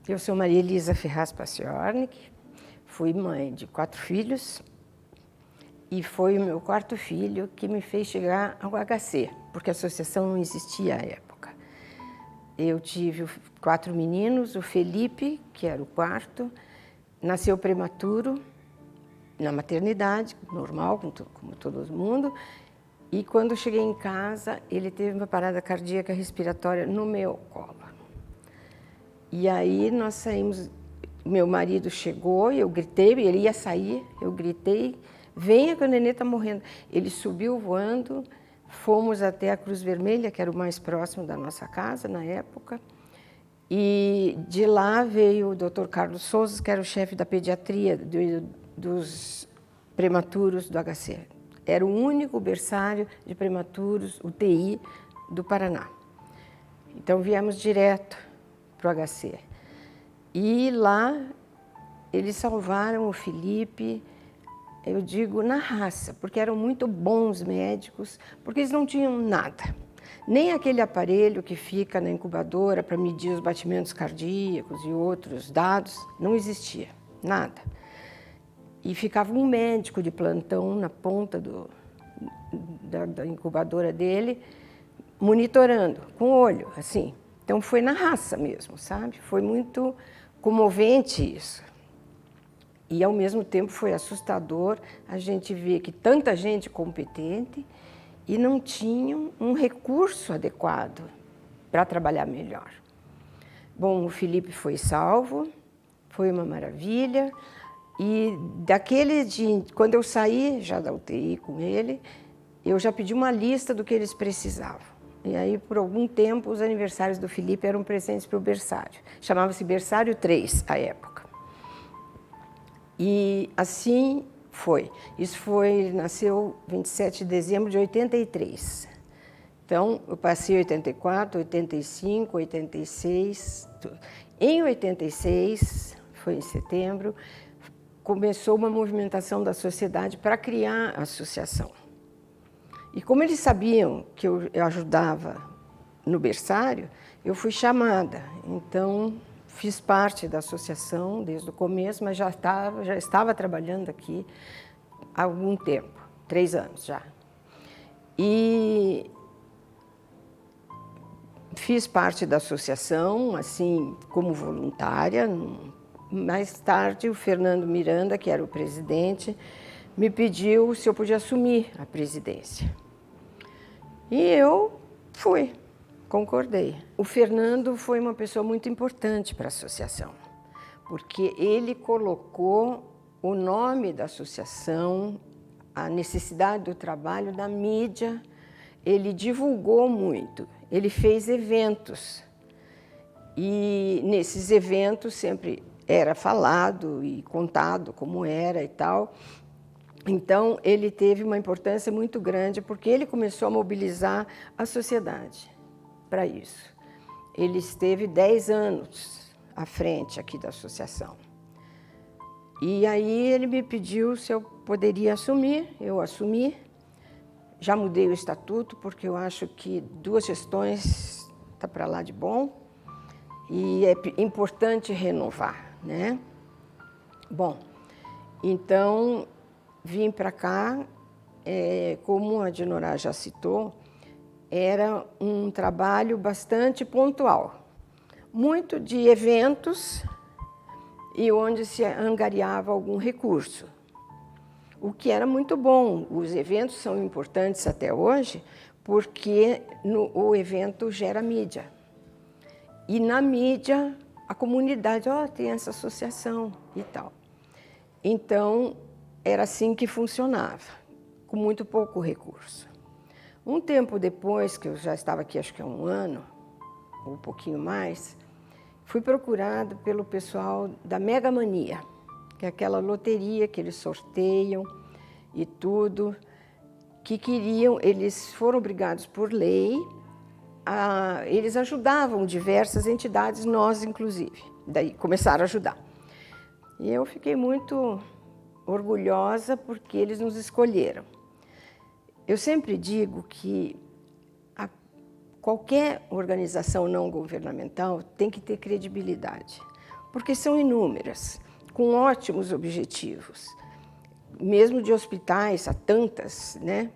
Eu sou Maria Elisa Ferraz Paciornik, fui mãe de 4 filhos e foi o meu 4º filho que me fez chegar ao HC, porque a associação não existia à época. Eu tive 4 meninos, o Felipe, que era o 4º, nasceu prematuro, na maternidade, normal, como todo mundo, e quando cheguei em casa, ele teve uma parada cardíaca respiratória no meu colo. E aí nós saímos, meu marido chegou e eu gritei, ele ia sair, eu gritei, venha que o nenê está morrendo. Ele subiu voando, fomos até a Cruz Vermelha, que era o mais próximo da nossa casa na época, e de lá veio o Dr. Carlos Souza, que era o chefe da pediatria dos prematuros do HC. Era o único berçário de prematuros, UTI, do Paraná. Então viemos direto para o HC. E lá eles salvaram o Felipe, eu digo, na raça, porque eram muito bons médicos, porque eles não tinham nada. Nem aquele aparelho que fica na incubadora para medir os batimentos cardíacos e outros dados, não existia, nada. E ficava um médico de plantão na ponta da incubadora dele, monitorando, com o olho, assim. Então foi na raça mesmo, sabe? Foi muito comovente isso. E ao mesmo tempo foi assustador a gente ver que tanta gente competente e não tinham um recurso adequado para trabalhar melhor. Bom, o Felipe foi salvo, foi uma maravilha. E daquele dia, quando eu saí já da UTI com ele, eu já pedi uma lista do que eles precisavam. E aí, por algum tempo, os aniversários do Felipe eram presentes para o berçário. Chamava-se Berçário 3, à época. E assim foi. Nasceu 27 de dezembro de 83. Então, eu passei 84, 85, 86. Em 86, foi em setembro, começou uma movimentação da sociedade para criar a associação. E como eles sabiam que eu ajudava no berçário, eu fui chamada. Então, fiz parte da associação desde o começo, mas já estava trabalhando aqui há algum tempo, 3 anos já. E fiz parte da associação, assim, como voluntária. Mais tarde, o Fernando Miranda, que era o presidente, me pediu se eu podia assumir a presidência. E eu fui, concordei. O Fernando foi uma pessoa muito importante para a associação, porque ele colocou o nome da associação, a necessidade do trabalho na mídia, ele divulgou muito, ele fez eventos. E nesses eventos sempre era falado e contado como era e tal. Então, ele teve uma importância muito grande, porque ele começou a mobilizar a sociedade para isso. Ele esteve 10 anos à frente aqui da associação. E aí ele me pediu se eu poderia assumir, eu assumi. Já mudei o estatuto, porque eu acho que 2 gestões está para lá de bom. E é importante renovar, né? Bom, então vim para cá, como a Dinorá já citou, era um trabalho bastante pontual, muito de eventos e onde se angariava algum recurso, o que era muito bom. Os eventos são importantes até hoje, porque o evento gera mídia. E na mídia, a comunidade, tem essa associação e tal. Então, era assim que funcionava, com muito pouco recurso. Um tempo depois, que eu já estava aqui, acho que há 1 ano, ou um pouquinho mais, fui procurada pelo pessoal da Mega Mania, que é aquela loteria que eles sorteiam e tudo, que queriam, eles foram obrigados por lei, eles ajudavam diversas entidades, nós inclusive, daí começaram a ajudar. E eu fiquei muito orgulhosa porque eles nos escolheram. Eu sempre digo que qualquer organização não governamental tem que ter credibilidade, porque são inúmeras, com ótimos objetivos. Mesmo de hospitais, há tantas, né?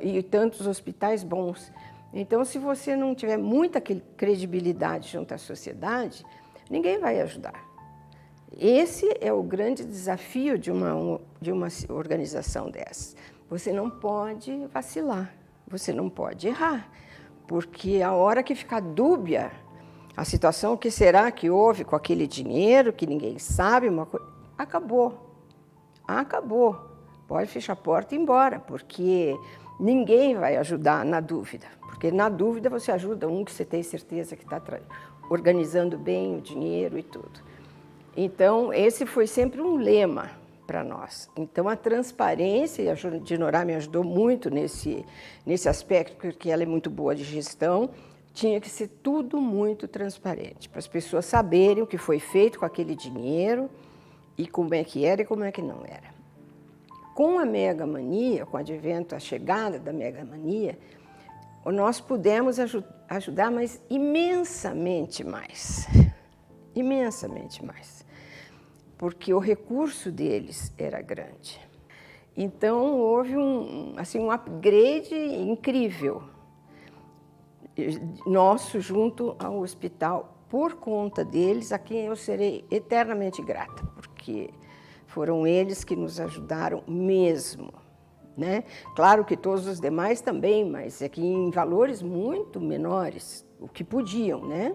E tantos hospitais bons. Então, se você não tiver muita credibilidade junto à sociedade, ninguém vai ajudar. Esse é o grande desafio de uma organização dessa. Você não pode vacilar, você não pode errar, porque a hora que ficar dúbia a situação, o que será que houve com aquele dinheiro, que ninguém sabe, acabou. Acabou. Pode fechar a porta e ir embora, porque ninguém vai ajudar na dúvida. Porque na dúvida você ajuda um que você tem certeza que está organizando bem o dinheiro e tudo. Então, esse foi sempre um lema para nós. Então, a transparência, e a Dinorá me ajudou muito nesse aspecto, porque ela é muito boa de gestão, tinha que ser tudo muito transparente, para as pessoas saberem o que foi feito com aquele dinheiro e como é que era e como é que não era. Com a megamania, com o advento, a chegada da megamania, nós pudemos ajudar, mas imensamente mais. Imensamente mais. Porque o recurso deles era grande. Então, houve um upgrade incrível nosso junto ao hospital, por conta deles, a quem eu serei eternamente grata, porque foram eles que nos ajudaram mesmo, né? Claro que todos os demais também, mas é que em valores muito menores, o que podiam, né?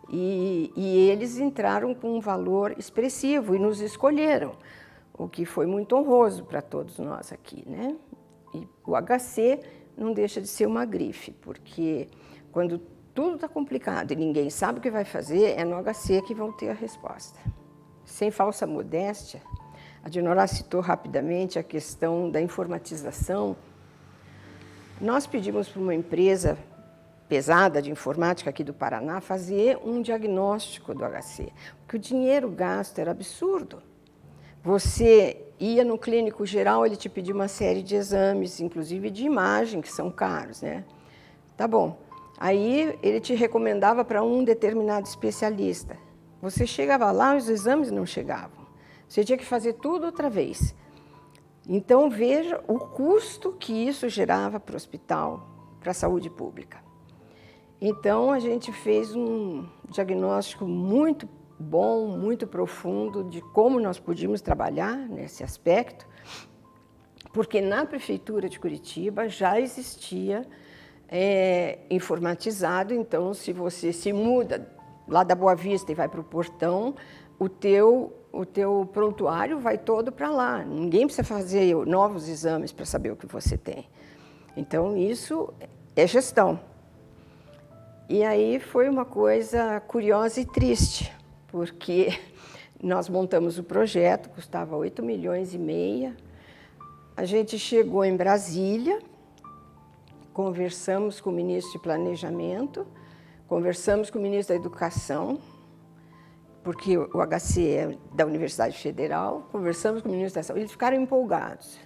E eles entraram com um valor expressivo e nos escolheram, o que foi muito honroso para todos nós aqui, né? E o HC não deixa de ser uma grife, porque quando tudo está complicado e ninguém sabe o que vai fazer, é no HC que vão ter a resposta. Sem falsa modéstia, a Dinorá citou rapidamente a questão da informatização. Nós pedimos para uma empresa pesada de informática aqui do Paraná fazer um diagnóstico do HC, porque o dinheiro gasto era absurdo. Você ia no clínico geral, ele te pedia uma série de exames, inclusive de imagem, que são caros, né? Tá bom. Aí ele te recomendava para um determinado especialista. Você chegava lá, os exames não chegavam. Você tinha que fazer tudo outra vez. Então, veja o custo que isso gerava para o hospital, para a saúde pública. Então, a gente fez um diagnóstico muito bom, muito profundo de como nós podíamos trabalhar nesse aspecto, porque na Prefeitura de Curitiba já existia informatizado, então se você se muda lá da Boa Vista e vai para o Portão, o teu prontuário vai todo para lá, ninguém precisa fazer novos exames para saber o que você tem. Então isso é gestão. E aí foi uma coisa curiosa e triste, porque nós montamos o projeto, custava 8,5 milhões. A gente chegou em Brasília, conversamos com o ministro de Planejamento, conversamos com o ministro da Educação, porque o HC é da Universidade Federal, conversamos com o ministro da Saúde, eles ficaram empolgados.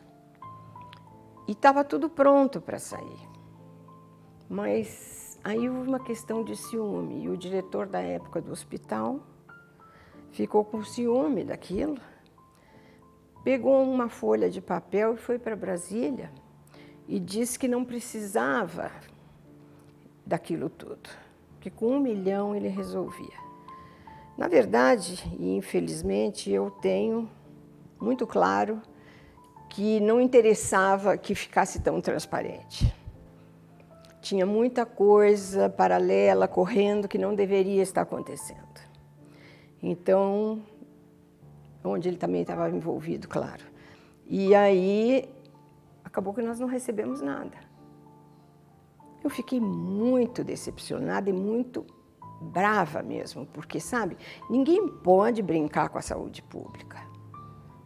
E estava tudo pronto para sair. Mas aí houve uma questão de ciúme, e o diretor da época do hospital ficou com ciúme daquilo, pegou uma folha de papel e foi para Brasília e disse que não precisava daquilo tudo, que com 1 milhão ele resolvia. Na verdade, e infelizmente, eu tenho muito claro que não interessava que ficasse tão transparente. Tinha muita coisa paralela, correndo, que não deveria estar acontecendo. Então, onde ele também estava envolvido, claro. E aí, acabou que nós não recebemos nada. Eu fiquei muito decepcionada e muito brava mesmo, porque, sabe, ninguém pode brincar com a saúde pública.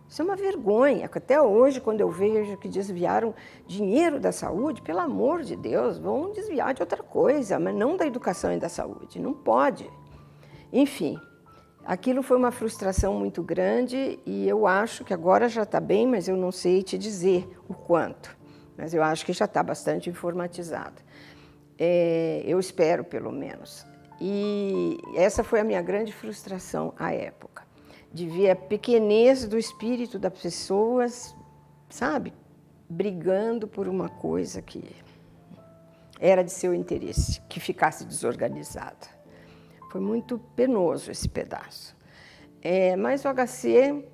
Isso é uma vergonha, que até hoje, quando eu vejo que desviaram dinheiro da saúde, pelo amor de Deus, vão desviar de outra coisa, mas não da educação e da saúde, não pode. Enfim, aquilo foi uma frustração muito grande e eu acho que agora já está bem, mas eu não sei te dizer o quanto. Mas eu acho que já está bastante informatizado. Eu espero, pelo menos. E essa foi a minha grande frustração à época, de ver a pequenez do espírito das pessoas, sabe, brigando por uma coisa que era de seu interesse, que ficasse desorganizada. Foi muito penoso esse pedaço. Mas o HC,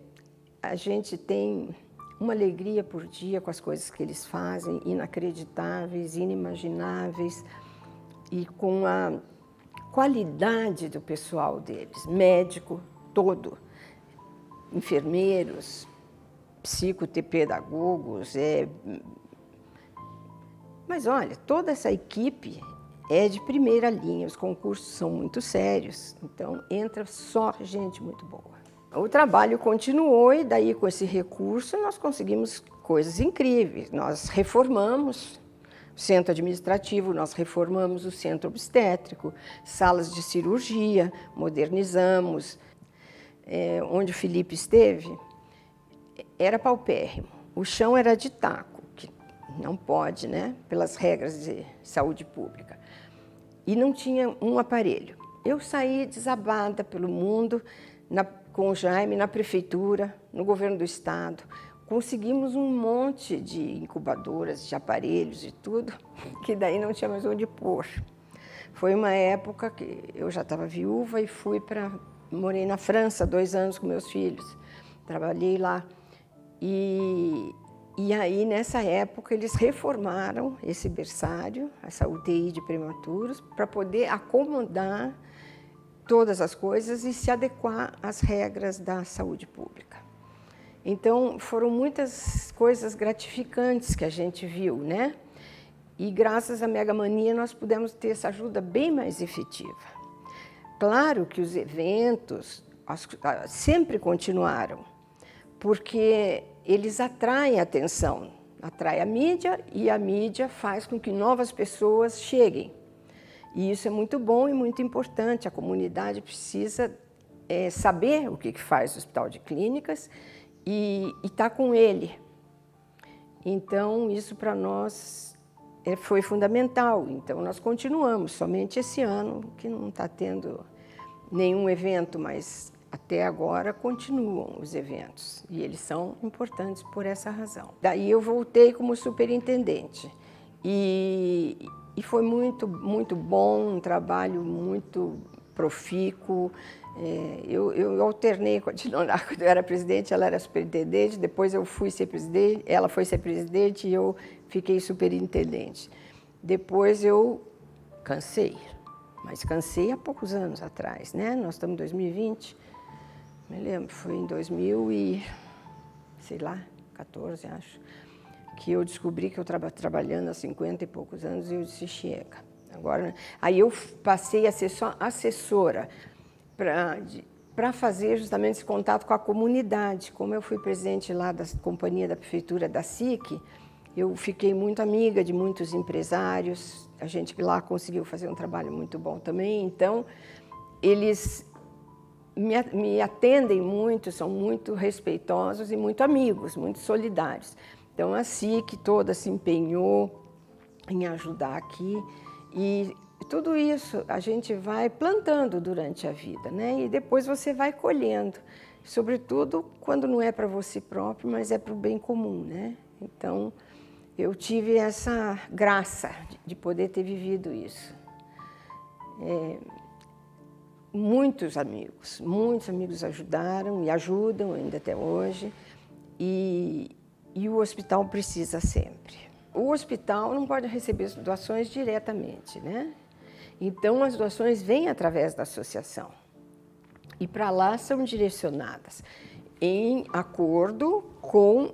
a gente tem uma alegria por dia com as coisas que eles fazem, inacreditáveis, inimagináveis, e com a qualidade do pessoal deles, médico todo, enfermeiros, psicopedagogos. Mas olha, toda essa equipe é de primeira linha, os concursos são muito sérios, então entra só gente muito boa. O trabalho continuou e daí com esse recurso nós conseguimos coisas incríveis. Nós reformamos o centro administrativo, nós reformamos o centro obstétrico, salas de cirurgia, modernizamos. Onde o Felipe esteve, era paupérrimo. O chão era de taco, que não pode, né, pelas regras de saúde pública. E não tinha um aparelho. Eu saí desabada pelo mundo, com o Jaime, na prefeitura, no governo do estado. Conseguimos um monte de incubadoras, de aparelhos e tudo, que daí não tinha mais onde pôr. Foi uma época que eu já estava viúva e morei na França 2 anos com meus filhos. Trabalhei lá. E aí, nessa época, eles reformaram esse berçário, essa UTI de prematuros, para poder acomodar todas as coisas e se adequar às regras da saúde pública. Então, foram muitas coisas gratificantes que a gente viu, né? E graças à Mega Mania nós pudemos ter essa ajuda bem mais efetiva. Claro que os eventos sempre continuaram, porque eles atraem a atenção, atrai a mídia e a mídia faz com que novas pessoas cheguem. E isso é muito bom e muito importante. A comunidade precisa saber o que faz o Hospital de Clínicas e estar com ele. Então, isso para nós foi fundamental. Então, nós continuamos, somente esse ano, que não está tendo nenhum evento, mas até agora continuam os eventos. E eles são importantes por essa razão. Daí eu voltei como superintendente. E foi muito, muito bom, um trabalho muito profícuo. Eu alternei com a Dinora, quando eu era presidente, ela era superintendente, depois eu fui ser presidente, ela foi ser presidente e eu fiquei superintendente. Depois eu cansei, mas cansei há poucos anos atrás, né? Nós estamos em 2020, me lembro, foi em 2014, acho, que eu descobri que eu estava trabalhando há 50 e poucos anos e eu disse, chega. Agora, aí eu passei a ser só assessora para fazer justamente esse contato com a comunidade. Como eu fui presidente lá da companhia da prefeitura da SIC, eu fiquei muito amiga de muitos empresários, a gente lá conseguiu fazer um trabalho muito bom também, então eles me atendem muito, são muito respeitosos e muito amigos, muito solidários. Então, a SIC toda se empenhou em ajudar aqui e tudo isso a gente vai plantando durante a vida, né? E depois você vai colhendo, sobretudo quando não é para você próprio, mas é para o bem comum, né? Então, eu tive essa graça de poder ter vivido isso. Muitos amigos ajudaram e ajudam ainda até hoje. E o hospital precisa sempre. O hospital não pode receber as doações diretamente, né? Então, as doações vêm através da associação. E para lá são direcionadas em acordo com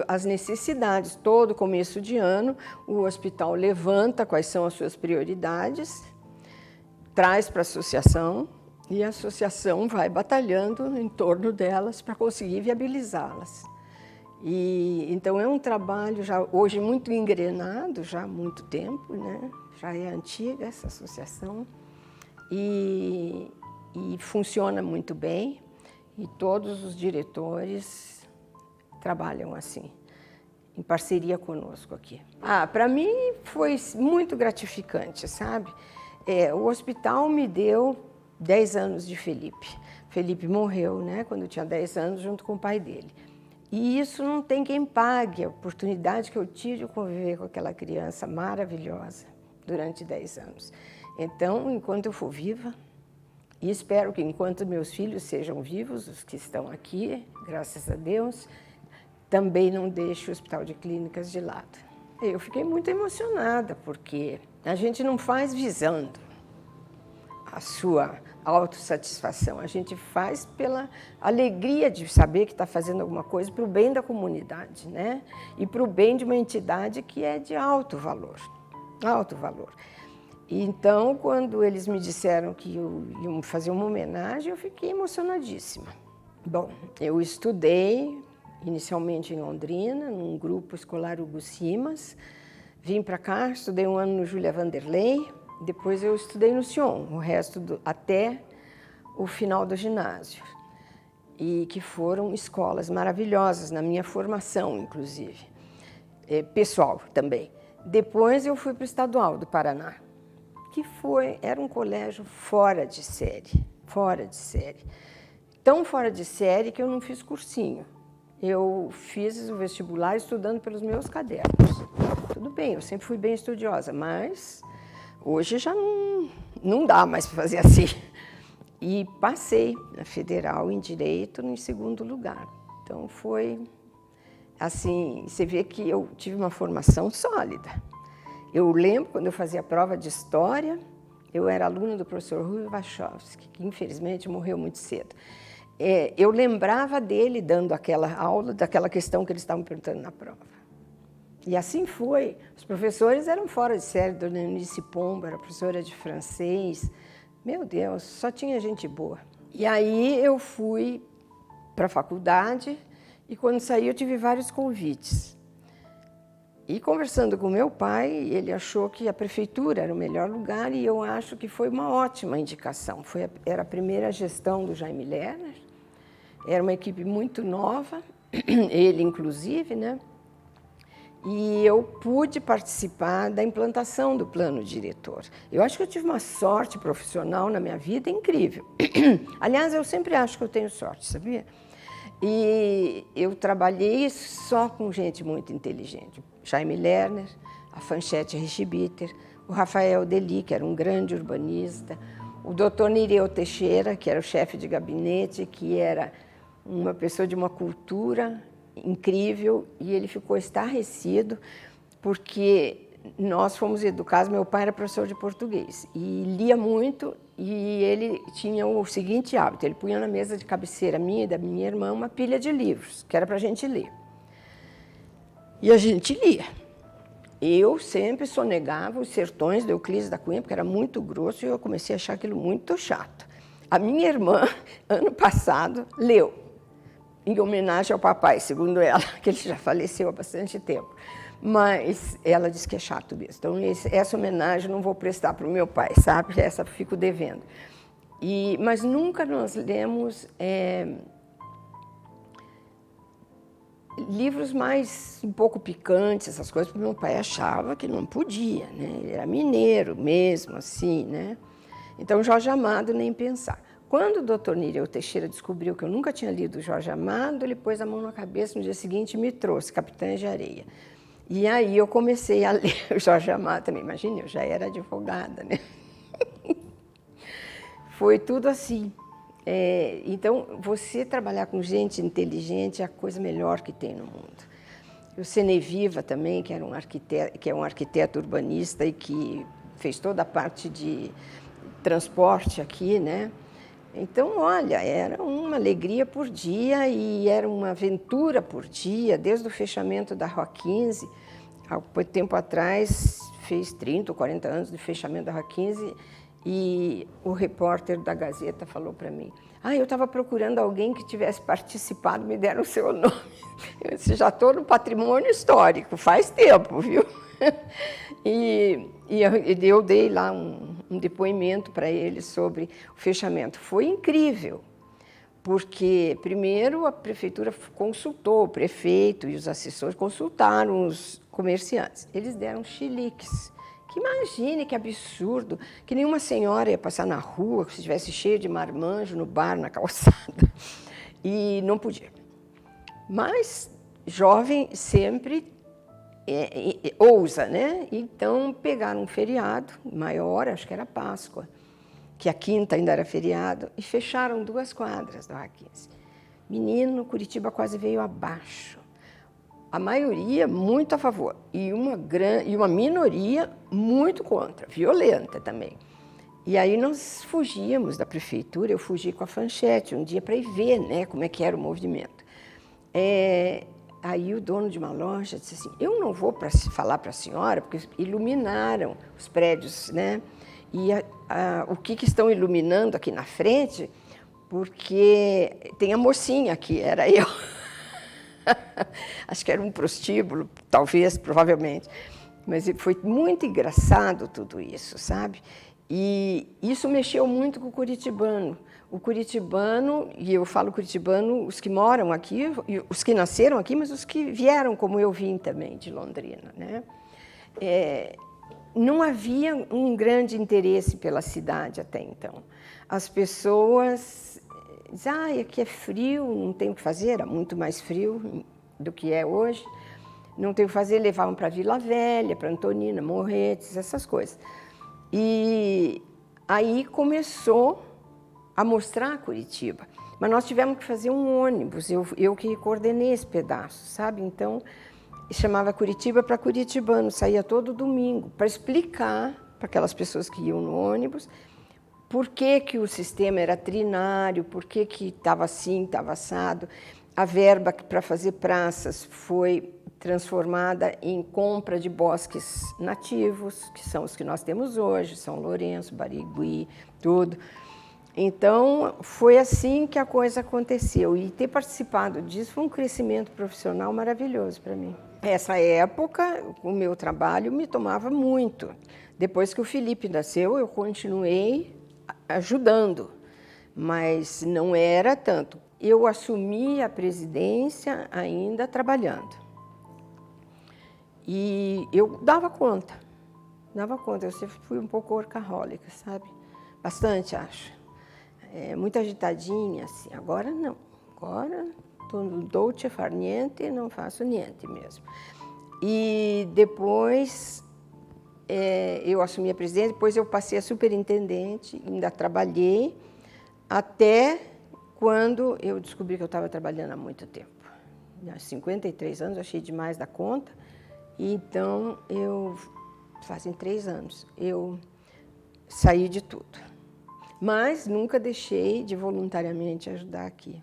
as necessidades. Todo começo de ano, o hospital levanta quais são as suas prioridades, traz para a associação e a associação vai batalhando em torno delas para conseguir viabilizá-las. Então, é um trabalho já hoje muito engrenado, já há muito tempo, né? Já é antiga essa associação e funciona muito bem e todos os diretores trabalham assim, em parceria conosco aqui. Para mim foi muito gratificante, sabe? O hospital me deu 10 anos de Felipe. Felipe morreu, né, quando eu tinha 10 anos, junto com o pai dele. E isso não tem quem pague, a oportunidade que eu tive de conviver com aquela criança maravilhosa durante 10 anos. Então, enquanto eu for viva, e espero que enquanto meus filhos sejam vivos, os que estão aqui, graças a Deus, também não deixe o Hospital de Clínicas de lado. Eu fiquei muito emocionada, porque a gente não faz visando a sua autossatisfação, a gente faz pela alegria de saber que está fazendo alguma coisa para o bem da comunidade, né? E para o bem de uma entidade que é de alto valor, alto valor. Então, quando eles me disseram que iam fazer uma homenagem, eu fiquei emocionadíssima. Bom, eu estudei inicialmente em Londrina, num grupo escolar Hugo Simas, vim para cá, estudei um ano no Júlia Vanderlei, depois eu estudei no Sion, o resto até o final do ginásio, e que foram escolas maravilhosas na minha formação, inclusive, pessoal também. Depois eu fui para o Estadual do Paraná, que era um colégio fora de série, tão fora de série que eu não fiz cursinho. Eu fiz o vestibular estudando pelos meus cadernos. Tudo bem, eu sempre fui bem estudiosa, mas hoje já não dá mais para fazer assim. E passei na Federal em Direito em segundo lugar. Então foi assim, você vê que eu tive uma formação sólida. Eu lembro quando eu fazia a prova de História, eu era aluna do professor Rui Wachowski, que infelizmente morreu muito cedo. Eu lembrava dele dando aquela aula, daquela questão que eles estavam perguntando na prova. E assim foi. Os professores eram fora de série, Dona Eunice Pombo era professora de francês. Meu Deus, só tinha gente boa. E aí eu fui para a faculdade e quando saí eu tive vários convites. E conversando com meu pai, ele achou que a prefeitura era o melhor lugar e eu acho que foi uma ótima indicação. Era a primeira gestão do Jaime Lerner, era uma equipe muito nova, ele inclusive, né? E eu pude participar da implantação do plano diretor. Eu acho que eu tive uma sorte profissional na minha vida incrível. Aliás, eu sempre acho que eu tenho sorte, sabia? E eu trabalhei só com gente muito inteligente. Jaime Lerner, a Fanchete Richibiter, o Rafael Deli, que era um grande urbanista, o doutor Nireu Teixeira, que era o chefe de gabinete, que era uma pessoa de uma cultura incrível, e ele ficou estarrecido porque nós fomos educados, meu pai era professor de português e lia muito, e ele tinha o seguinte hábito, ele punha na mesa de cabeceira minha e da minha irmã uma pilha de livros, que era para a gente ler. E a gente lia. Eu sempre sonegava os Sertões de Euclides da Cunha, porque era muito grosso, e eu comecei a achar aquilo muito chato. A minha irmã, ano passado, leu, em homenagem ao papai, segundo ela, que ele já faleceu há bastante tempo. Mas ela disse que é chato mesmo. Então, essa homenagem eu não vou prestar para o meu pai, sabe? Essa eu fico devendo. Mas nunca nós lemos livros mais um pouco picantes, essas coisas, porque meu pai achava que não podia, né? Ele era mineiro mesmo, assim, né? Então, Jorge Amado, nem pensar. Quando o doutor Nireu Teixeira descobriu que eu nunca tinha lido Jorge Amado, ele pôs a mão na cabeça no dia seguinte e me trouxe Capitães de Areia. E aí eu comecei a ler o Jorge Amado também. Imagina, eu já era advogada, né? Foi tudo assim. Então, você trabalhar com gente inteligente é a coisa melhor que tem no mundo. O Seneviva também, que é um arquiteto urbanista e que fez toda a parte de transporte aqui, né? Então, olha, era uma alegria por dia e era uma aventura por dia, desde o fechamento da Rua 15, há pouco tempo atrás, fez 30 ou 40 anos de fechamento da Rua 15, e o repórter da Gazeta falou para mim, eu estava procurando alguém que tivesse participado, me deram o seu nome. Eu disse, já estou no patrimônio histórico, faz tempo, viu? E eu dei lá um depoimento para ele sobre o fechamento. Foi incrível, porque, primeiro, a prefeitura consultou, o prefeito e os assessores consultaram os comerciantes. Eles deram chiliques, Que imagine, que absurdo, que nenhuma senhora ia passar na rua se estivesse cheio de marmanjo no bar, na calçada. E não podia. Mas jovem sempre ousa, né? Então pegaram um feriado maior, acho que era Páscoa, que a quinta ainda era feriado, e fecharam 2 quadras do A15. Menino, Curitiba quase veio abaixo. A maioria muito a favor e uma minoria muito contra, violenta também. E aí nós fugíamos da prefeitura, eu fugi com a Fanchete um dia para ir ver, né, como é que era o movimento. Aí o dono de uma loja disse assim, eu não vou falar para a senhora, porque iluminaram os prédios, né? E o que estão iluminando aqui na frente, porque tem a mocinha aqui, era eu. Acho que era um prostíbulo, talvez, provavelmente. Mas foi muito engraçado tudo isso, sabe? E isso mexeu muito com o curitibano. O curitibano, e eu falo curitibano, os que moram aqui, os que nasceram aqui, mas os que vieram, como eu vim também, de Londrina, né? Não havia um grande interesse pela cidade até então. As pessoas dizem, aqui é frio, não tem o que fazer, era muito mais frio do que é hoje. Não tem o que fazer, levavam para Vila Velha, para Antonina, Morretes, essas coisas. E aí começou a mostrar Curitiba. Mas nós tivemos que fazer um ônibus, eu que coordenei esse pedaço, sabe? Então, chamava Curitiba para curitibano, saía todo domingo, para explicar para aquelas pessoas que iam no ônibus por que o sistema era trinário, por que estava assim, estava assado. A verba para fazer praças foi transformada em compra de bosques nativos, que são os que nós temos hoje, São Lourenço, Barigui, tudo. Então, foi assim que a coisa aconteceu. E ter participado disso foi um crescimento profissional maravilhoso para mim. Essa época, o meu trabalho me tomava muito. Depois que o Felipe nasceu, eu continuei ajudando, mas não era tanto. Eu assumi a presidência ainda trabalhando. E eu dava conta. Eu sempre fui um pouco workaholic, sabe? Bastante, acho. Muito agitadinha, assim. Agora não. Agora estou no dolce far niente e não faço niente mesmo. E depois eu assumi a presidência, depois eu passei a superintendente, ainda trabalhei, até quando eu descobri que eu estava trabalhando há muito tempo. Há 53 anos, achei demais da conta. E então, fazem 3 anos, eu saí de tudo. Mas nunca deixei de voluntariamente ajudar aqui.